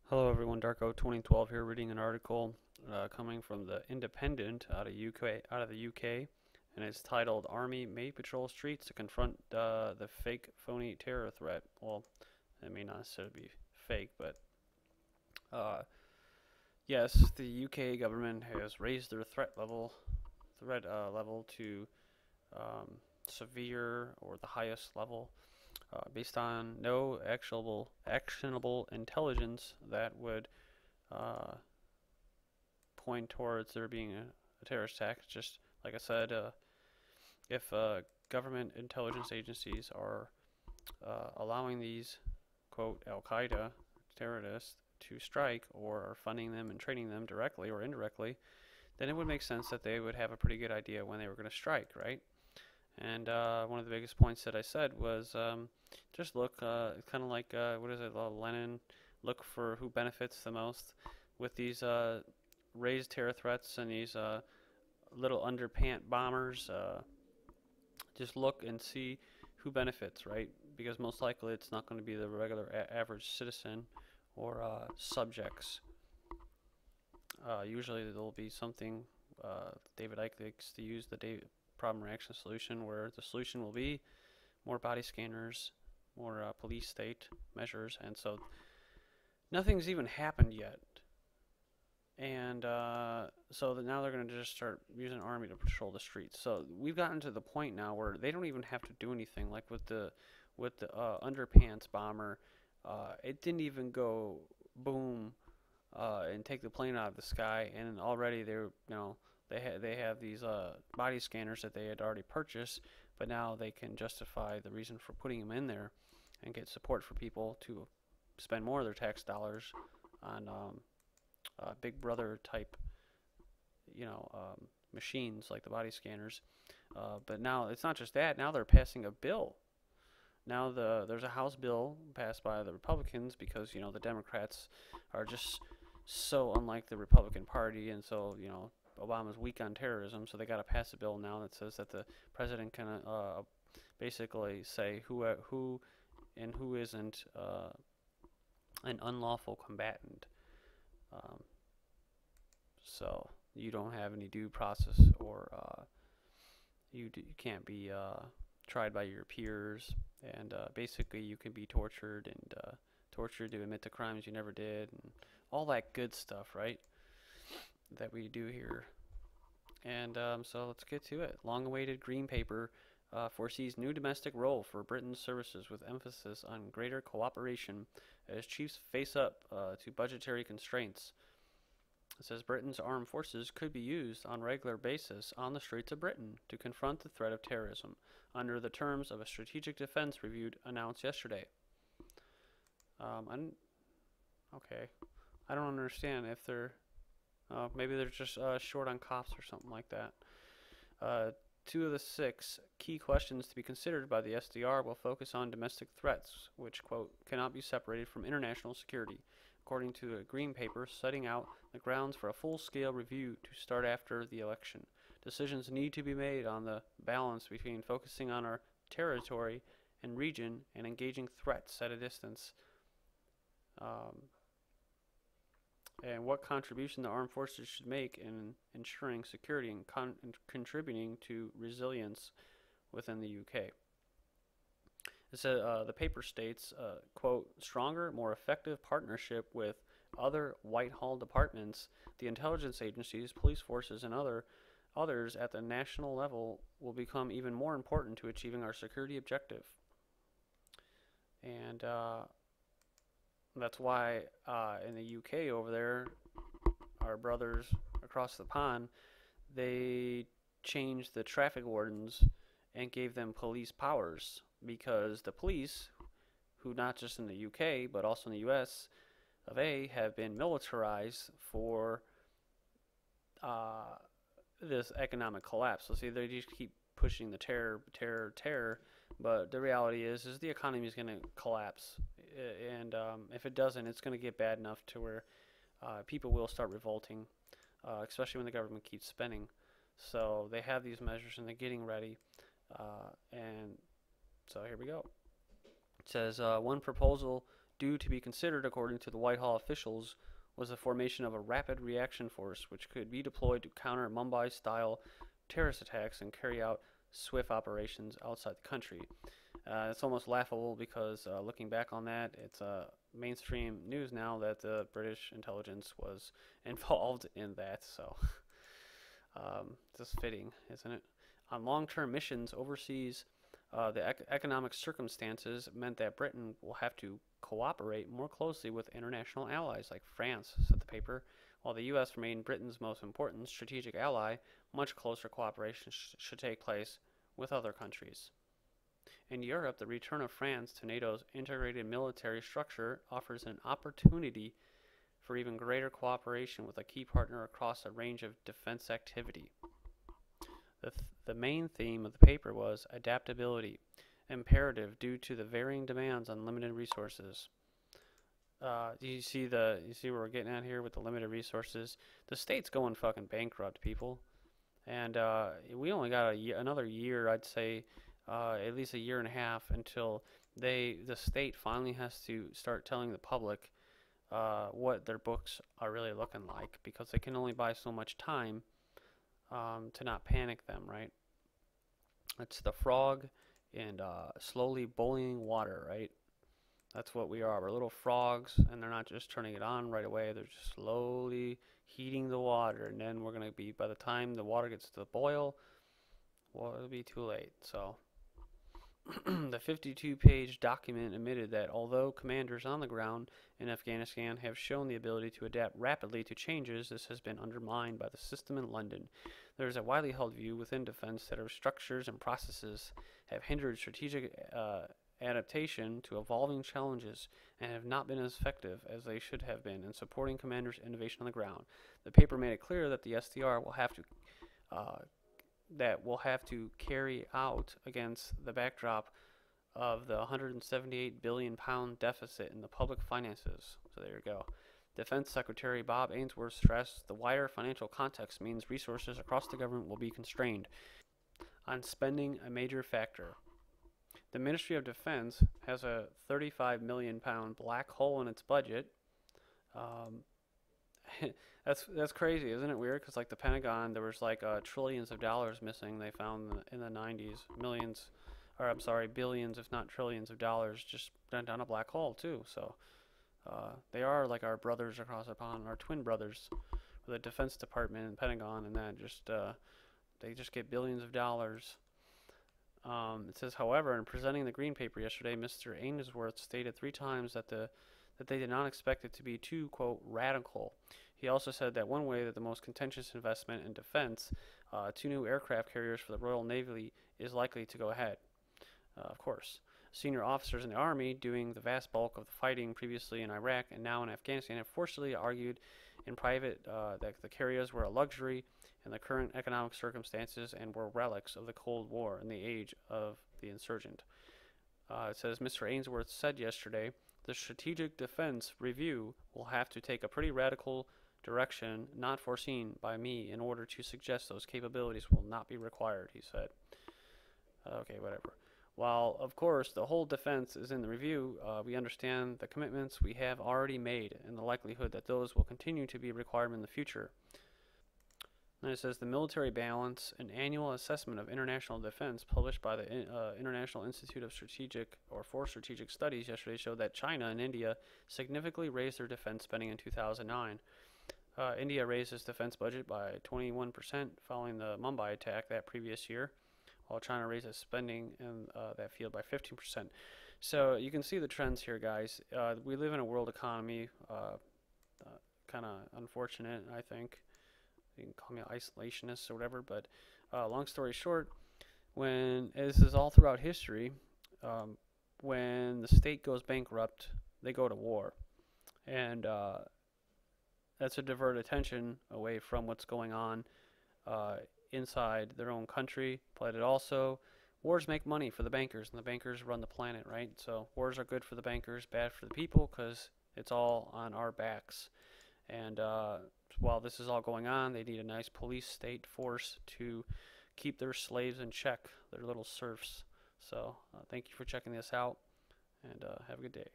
Hello everyone, Darko 2012 here, reading an article coming from the Independent out of the UK, and it's titled "Army May Patrol Streets to Confront the Fake Phony Terror Threat." Well, it may not necessarily be fake, but uh, yes, the UK government has raised their threat level to um, severe or the highest level, based on no actionable intelligence that would uh, point towards there being a terrorist attack. It's just like I said, if government intelligence agencies are allowing these quote Al Qaeda terrorists to strike or are funding them and training them directly or indirectly, then it would make sense that they would have a pretty good idea when they were going to strike, right? And one of the biggest points that I said was just look, kind of like what is it, Lenin, look for who benefits the most with these raised terror threats and these little underpant bombers. Just look and see who benefits, right? Because most likely it's not going to be the regular average citizen or subjects. Usually there'll be something. David Icke likes to use the problem reaction solution, where the solution will be more body scanners, more police state measures, and so nothing's even happened yet. And so that now they're going to just start using an army to patrol the streets. So we've gotten to the point now where they don't even have to do anything. Like with the underpants bomber, it didn't even go boom and take the plane out of the sky, and already they have these body scanners that they had already purchased, but now they can justify the reason for putting them in there and get support for people to spend more of their tax dollars on Big Brother type, machines like the body scanners. But now it's not just that. Now they're passing a bill. Now there's a House bill passed by the Republicans because the Democrats are just so unlike the Republican Party, and so Obama's weak on terrorism, so they got to pass a bill now that says that the president can basically say who and who isn't an unlawful combatant. Um, so you don't have any due process, or you can't be tried by your peers, and basically you can be tortured to admit to crimes you never did, and all that good stuff, right? That we do here. And so let's get to it. Long-awaited Green Paper foresees new domestic role for Britain's services with emphasis on greater cooperation as chiefs face up to budgetary constraints. It says Britain's armed forces could be used on a regular basis on the streets of Britain to confront the threat of terrorism under the terms of a strategic defense review announced yesterday. Okay, I don't understand if they're maybe they're just short on cops or something like that. Uh, Two of the six key questions to be considered by the SDR will focus on domestic threats, which, quote, cannot be separated from international security, according to a Green Paper setting out the grounds for a full-scale review to start after the election. Decisions need to be made on the balance between focusing on our territory and region and engaging threats at a distance. Um, and what contribution the armed forces should make in ensuring security and contributing to resilience within the UK. It said the paper states, quote, stronger, more effective partnership with other Whitehall departments, the intelligence agencies, police forces, and others at the national level will become even more important to achieving our security objective. And that's why in the UK over there, our brothers across the pond, they changed the traffic wardens and gave them police powers, because the police, who not just in the UK but also in the US of A, have been militarized for this economic collapse. So see, they just keep pushing the terror, but the reality is the economy is going to collapse, and if it doesn't, it's going to get bad enough to where people will start revolting, especially when the government keeps spending. So they have these measures and they're getting ready, and so here we go. It says one proposal due to be considered, according to the Whitehall officials, was the formation of a rapid reaction force which could be deployed to counter Mumbai-style terrorist attacks and carry out swift operations outside the country. It's almost laughable because looking back on that, it's mainstream news now that the British intelligence was involved in that. So, just fitting, isn't it? On long-term missions overseas, the economic circumstances meant that Britain will have to cooperate more closely with international allies like France, said the paper. While the U.S. remained Britain's most important strategic ally, much closer cooperation should take place with other countries. In Europe, the return of France to NATO's integrated military structure offers an opportunity for even greater cooperation with a key partner across a range of defense activity. The main theme of the paper was adaptability, imperative due to the varying demands on limited resources. You see where we're getting at here with the limited resources? The state's going fucking bankrupt, people, and we only got another year, I'd say, at least a year and a half until the state finally has to start telling the public what their books are really looking like, because they can only buy so much time to not panic them, right? It's the frog and slowly boiling water, right? That's what we are. We're little frogs, and they're not just turning it on right away. They're just slowly heating the water, and then we're going to be, by the time the water gets to the boil, well, it'll be too late. So the 52-page document admitted that although commanders on the ground in Afghanistan have shown the ability to adapt rapidly to changes, this has been undermined by the system in London. There is a widely held view within defense that our structures and processes have hindered strategic adaptation to evolving challenges and have not been as effective as they should have been in supporting commanders' innovation on the ground. The paper made it clear that the SDR will have to carry out against the backdrop of the £178 billion deficit in the public finances. So there you go. Defense Secretary Bob Ainsworth stressed the wider financial context means resources across the government will be constrained. On spending, a major factor. The Ministry of Defense has a £35 million black hole in its budget. That's crazy, isn't it weird? Because like the Pentagon, there was like trillions of dollars missing. They found in the 90s, billions, if not trillions of dollars just down a black hole too. So they are like our brothers across the pond, our twin brothers, the Defense Department and Pentagon, and that they just get billions of dollars. It says, however, in presenting the Green Paper yesterday, Mr. Ainsworth stated 3 times that they did not expect it to be too, quote, radical. He also said that one way that the most contentious investment in defense, 2 new aircraft carriers for the Royal Navy, is likely to go ahead. Of course. Senior officers in the Army, doing the vast bulk of the fighting previously in Iraq and now in Afghanistan, have forcefully argued in private that the carriers were a luxury in the current economic circumstances and were relics of the Cold War and the age of the insurgent. It says, Mr. Ainsworth said yesterday, the Strategic Defense Review will have to take a pretty radical direction not foreseen by me in order to suggest those capabilities will not be required, he said. Okay, whatever. While, of course, the whole defense is in the review, we understand the commitments we have already made and the likelihood that those will continue to be required in the future. And it says the military balance, an annual assessment of international defense published by the International Institute of for Strategic Studies yesterday showed that China and India significantly raised their defense spending in 2009. India raised its defense budget by 21% following the Mumbai attack that previous year, while China raised its spending in that field by 15%. So you can see the trends here, guys. We live in a world economy, kind of unfortunate, I think. You can call me an isolationist or whatever, but long story short, this is all throughout history, when the state goes bankrupt, they go to war. And that's to divert attention away from what's going on inside their own country. But it also, wars make money for the bankers, and the bankers run the planet, right? So wars are good for the bankers, bad for the people, because it's all on our backs. And while this is all going on, they need a nice police state force to keep their slaves in check, their little serfs. So thank you for checking this out, and have a good day.